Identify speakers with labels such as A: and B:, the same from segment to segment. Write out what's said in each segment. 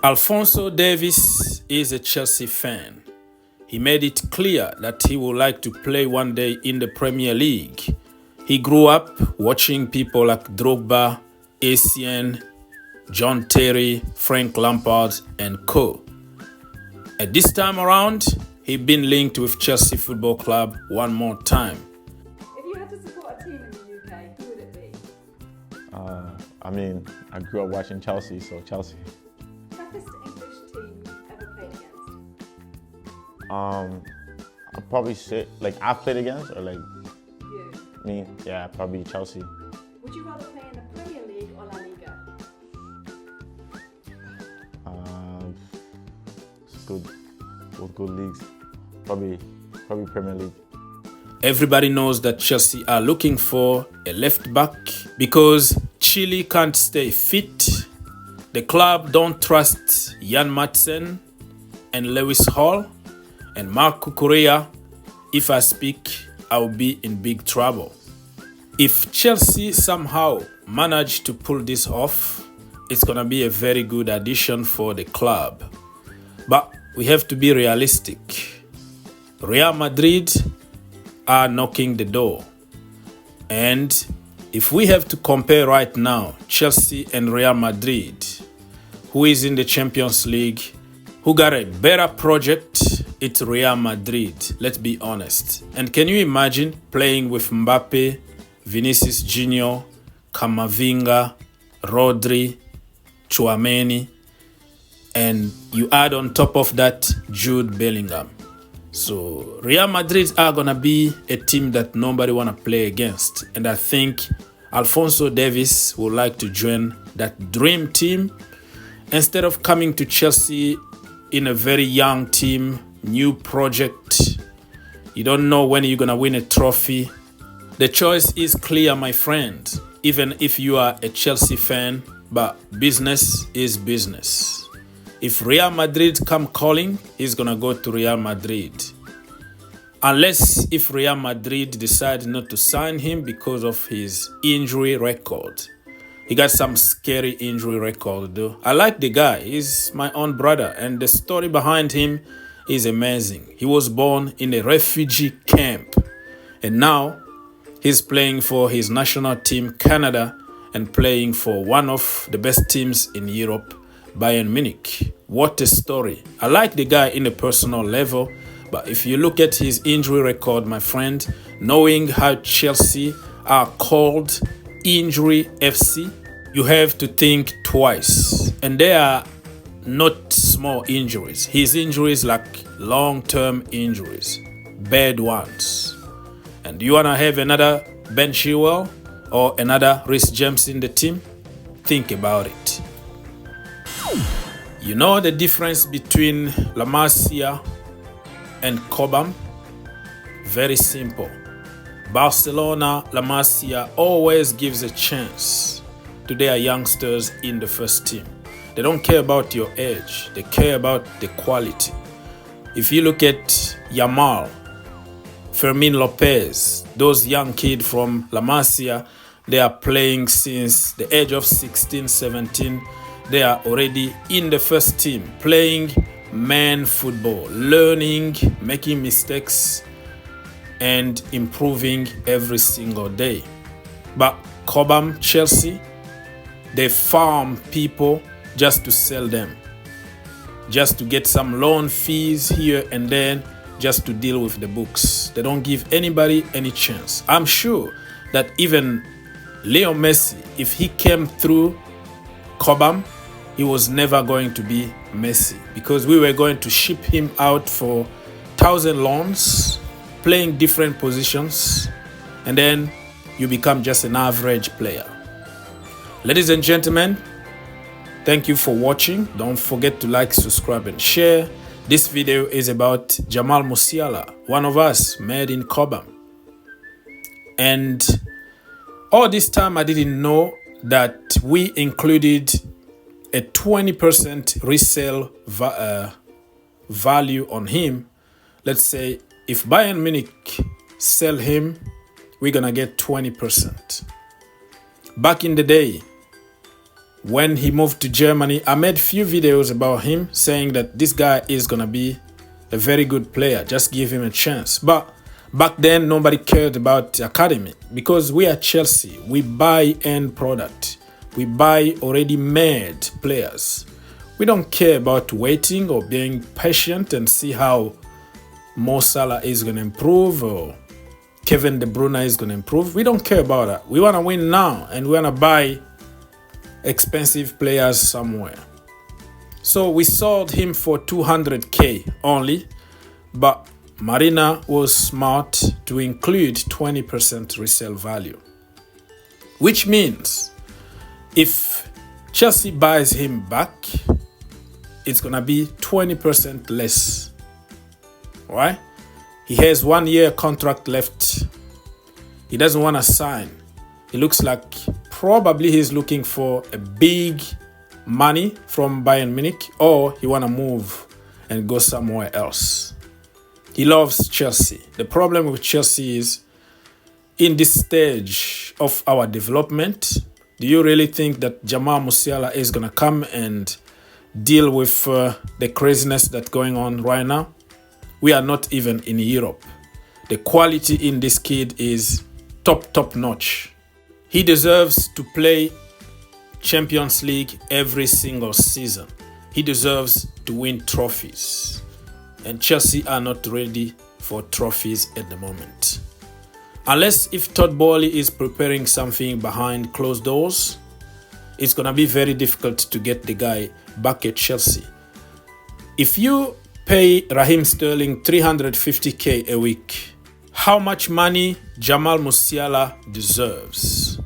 A: Alphonso Davies is a Chelsea fan. He made it clear that he would like to play one day in the Premier League. He grew up watching people like Drogba, Essien, John Terry, Frank Lampard, and co. At this time around, he's been linked with Chelsea Football Club one more time.
B: If you had to support a team in the UK, who would it be?
C: I grew up watching Chelsea, so Chelsea.
B: Toughest English team ever played against?
C: I'll probably say, I've played against, or
B: You.
C: me, yeah, probably Chelsea.
B: Would you rather play in the Premier League or La Liga?
C: It's good, both good leagues. Probably Premier League.
A: Everybody knows that Chelsea are looking for a left back because Chile can't stay fit. The club don't trust Jan Madsen and Lewis Hall and Marc Cucurella. If I speak, I'll be in big trouble. If Chelsea somehow manage to pull this off, it's gonna be a very good addition for the club. But we have to be realistic. Real Madrid are knocking the door. And if we have to compare right now, Chelsea and Real Madrid, who is in the Champions League, who got a better project, it's Real Madrid, let's be honest. And can you imagine playing with Mbappe, Vinicius Junior, Camavinga, Rodri, Tchouameni, and you add on top of that Jude Bellingham. So Real Madrid are gonna be a team that nobody wanna play against. And I think Alphonso Davies would like to join that dream team instead of coming to Chelsea in a very young team, new project. You don't know when you're gonna win a trophy. The choice is clear, my friend, even if you are a Chelsea fan, but business is business. If Real Madrid come calling, he's gonna go to Real Madrid. Unless if Real Madrid decide not to sign him because of his injury record. He got some scary injury record though. I like the guy, he's my own brother, and the story behind him is amazing. He was born in a refugee camp, and now he's playing for his national team, Canada, and playing for one of the best teams in Europe, Bayern Munich. What a story. I like the guy in a personal level, but if you look at his injury record, my friend, knowing how Chelsea are called Injury FC, you have to think twice. And they are not small injuries. His injuries like long-term injuries, bad ones. And you want to have another Ben Chilwell or another Reece James in the team? Think about it. You know the difference between La Masia and Cobham? Very simple. Barcelona, La Masia always gives a chance to their youngsters in the first team. They don't care about your age, they care about the quality. If you look at Jamal, Fermin Lopez, those young kids from La Masia, they are playing since the age of 16, 17. They are already in the first team, playing man football, learning, making mistakes, and improving every single day. But Cobham, Chelsea, they farm people just to sell them, just to get some loan fees here and then, just to deal with the books. They don't give anybody any chance. I'm sure that even Leo Messi, if he came through Cobham, he was never going to be Messi because we were going to ship him out for 1,000 loans, playing different positions, and then you become just an average player. Ladies and gentlemen, thank you for watching. Don't forget to like, subscribe, and share. This video is about Jamal Musiala, one of us, made in Cobham. And all this time I didn't know that we included a 20% resale value on him. Let's say if Bayern Munich sell him, we're gonna get 20%. Back in the day, when he moved to Germany, I made few videos about him saying that this guy is gonna be a very good player. Just give him a chance. But back then, nobody cared about the academy because we are Chelsea. We buy end product. We buy already made players. We don't care about waiting or being patient and see how Mo Salah is going to improve or Kevin De Bruyne is going to improve. We don't care about that. We want to win now and we want to buy expensive players somewhere. So we sold him for 200k only, but Marina was smart to include 20% resale value, which means if Chelsea buys him back, it's going to be 20% less. Right? He has 1 year contract left. He doesn't want to sign. It looks like probably he's looking for a big money from Bayern Munich, or he want to move and go somewhere else. He loves Chelsea. The problem with Chelsea is in this stage of our development, do you really think that Jamal Musiala is going to come and deal with the craziness that's going on right now? We are not even in Europe. The quality in this kid is top notch. He deserves to play Champions League every single season. He deserves to win trophies. And Chelsea are not ready for trophies at the moment. Unless if Todd Boehly is preparing something behind closed doors, it's going to be very difficult to get the guy back at Chelsea. If you pay Raheem Sterling 350k a week, how much money Jamal Musiala deserves?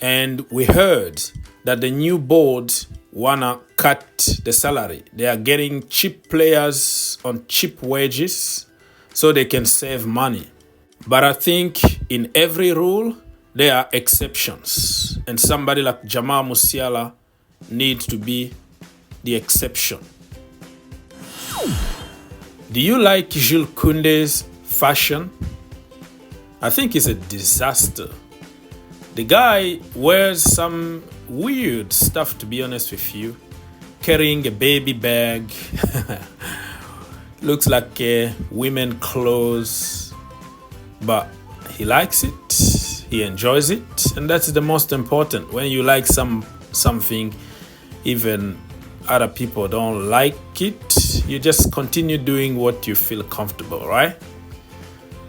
A: And we heard that the new board wanna cut the salary. They are getting cheap players on cheap wages so they can save money. But I think in every rule, there are exceptions. And somebody like Jamal Musiala needs to be the exception. Do you like Jules Kounde's fashion? I think it's a disaster. The guy wears some weird stuff, to be honest with you. Carrying a baby bag. Looks like women clothes. But he likes it. He enjoys it. And that's the most important. When you like something, even other people don't like it, you just continue doing what you feel comfortable, right?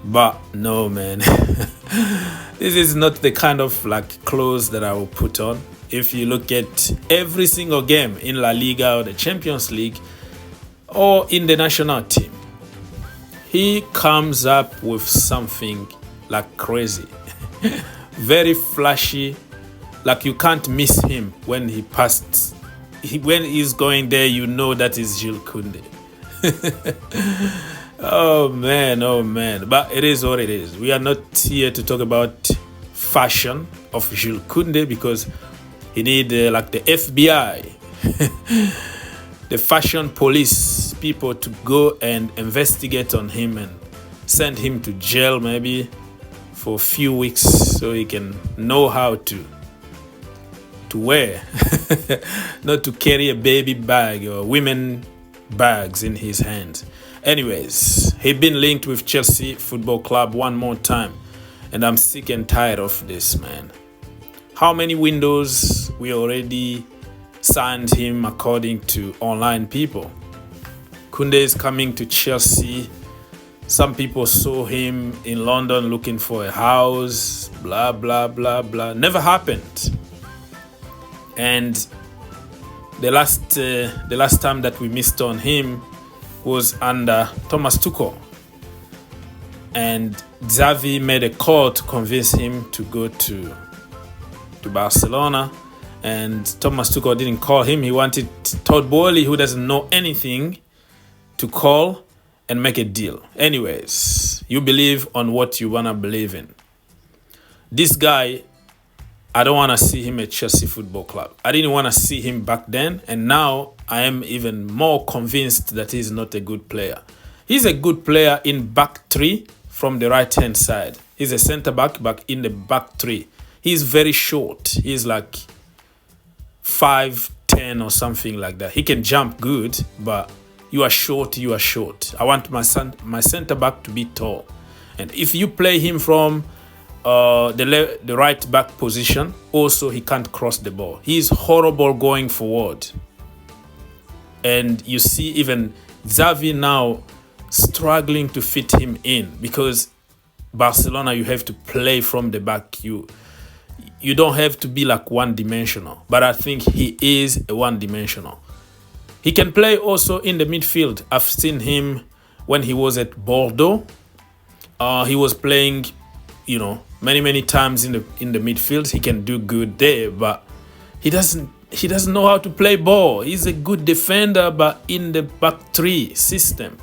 A: But no, man. This is not the kind of like clothes that I will put on. If you look at every single game in La Liga or the Champions League or in the national team, he comes up with something like crazy. Very flashy, like you can't miss him when he passed. When he's going there, you know that is Jules Kounde. Oh man. But it is what it is. We are not here to talk about fashion of Jules Kounde because he need like the FBI, the fashion police people to go and investigate on him and send him to jail maybe for a few weeks so he can know how to wear, not to carry a baby bag or women bags in his hands. Anyways, he's been linked with Chelsea Football Club one more time, and I'm sick and tired of this, man. How many windows we already signed him according to online people? Kounde is coming to Chelsea. Some people saw him in London looking for a house, blah, blah, blah, blah. Never happened. And the last time that we missed on him was under Thomas Tuchel. And Xavi made a call to convince him to go to Barcelona. And Thomas Tuchel didn't call him. He wanted Todd Boehly, who doesn't know anything, to call and make a deal. Anyways, you believe on what you want to believe in. This guy, I don't want to see him at Chelsea Football Club. I didn't want to see him back then, and now I am even more convinced that he's not a good player. He's a good player in back three from the right-hand side. He's a centre-back in the back three. He's very short. He's like 5'10" or something like that. He can jump good, but you are short, you are short. I want my center back to be tall. And if you play him from the right back position, also he can't cross the ball. He's horrible going forward. And you see even Xavi now struggling to fit him in, because Barcelona, you have to play from the back. You don't have to be like one-dimensional, but I think he is a one-dimensional. He can play also in the midfield. I've seen him when he was at Bordeaux. He was playing, many times in the midfield. He can do good there, but he doesn't know how to play ball. He's a good defender, but in the back three system.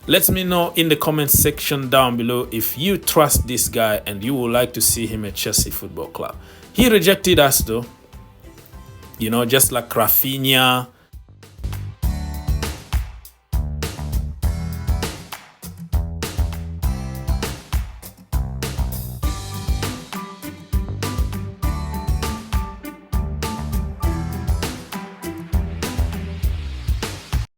A: Let me know in the comment section down below if you trust this guy and you would like to see him at Chelsea Football Club. He rejected us though, just like Rafinha,